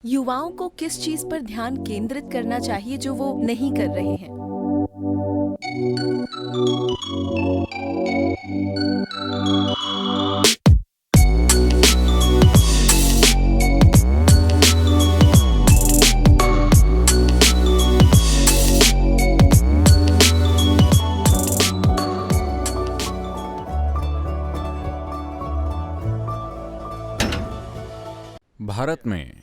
युवाओं को किस चीज पर ध्यान केंद्रित करना चाहिए जो वो नहीं कर रहे हैं? भारत में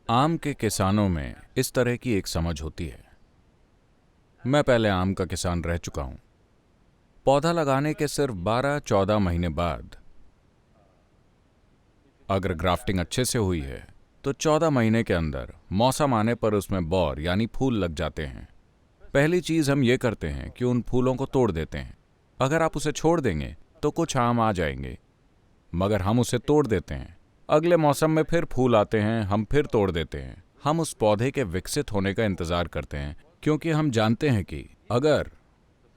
आम के किसानों में इस तरह की एक समझ होती है। मैं पहले आम का किसान रह चुका हूं। पौधा लगाने के सिर्फ 12-14 महीने बाद अगर ग्राफ्टिंग अच्छे से हुई है तो 14 महीने के अंदर मौसम आने पर उसमें बौर यानी फूल लग जाते हैं। पहली चीज हम ये करते हैं कि उन फूलों को तोड़ देते हैं। अगर आप उसे छोड़ देंगे तो कुछ आम आ जाएंगे, मगर हम उसे तोड़ देते हैं। अगले मौसम में फिर फूल आते हैं, हम फिर तोड़ देते हैं। हम उस पौधे के विकसित होने का इंतजार करते हैं, क्योंकि हम जानते हैं कि अगर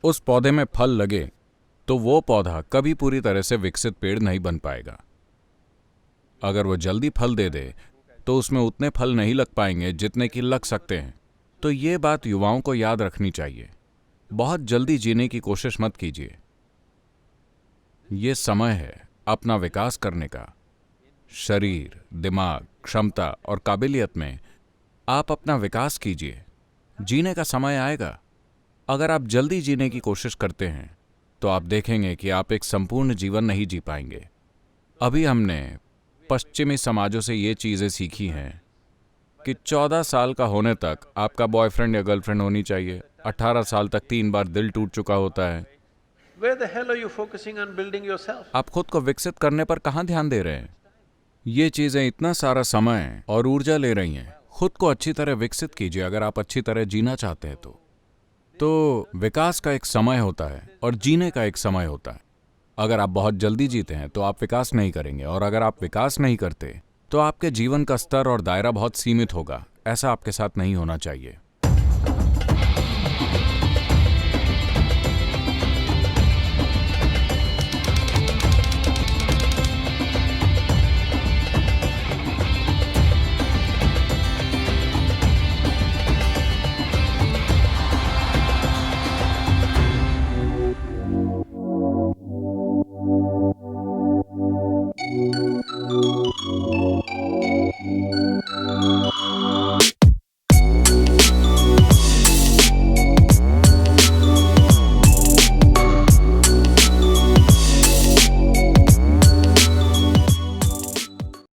उस पौधे में फल लगे तो वो पौधा कभी पूरी तरह से विकसित पेड़ नहीं बन पाएगा। अगर वो जल्दी फल दे दे तो उसमें उतने फल नहीं लग पाएंगे जितने कि लग सकते हैं। तो ये बात युवाओं को याद रखनी चाहिए। बहुत जल्दी जीने की कोशिश मत कीजिए। ये समय है अपना विकास करने का। शरीर, दिमाग, क्षमता और काबिलियत में आप अपना विकास कीजिए। जीने का समय आएगा। अगर आप जल्दी जीने की कोशिश करते हैं तो आप देखेंगे कि आप एक संपूर्ण जीवन नहीं जी पाएंगे। अभी हमने पश्चिमी समाजों से ये चीजें सीखी हैं कि 14 साल का होने तक आपका बॉयफ्रेंड या गर्लफ्रेंड होनी चाहिए। 18 साल तक 3 बार दिल टूट चुका होता है। Where the hell are you focusing on building yourself? आप खुद को विकसित करने पर कहां ध्यान दे रहे हैं? ये चीजें इतना सारा समय और ऊर्जा ले रही हैं। खुद को अच्छी तरह विकसित कीजिए अगर आप अच्छी तरह जीना चाहते हैं तो विकास का एक समय होता है और जीने का एक समय होता है। अगर आप बहुत जल्दी जीते हैं तो आप विकास नहीं करेंगे, और अगर आप विकास नहीं करते तो आपके जीवन का स्तर और दायरा बहुत सीमित होगा। ऐसा आपके साथ नहीं होना चाहिए।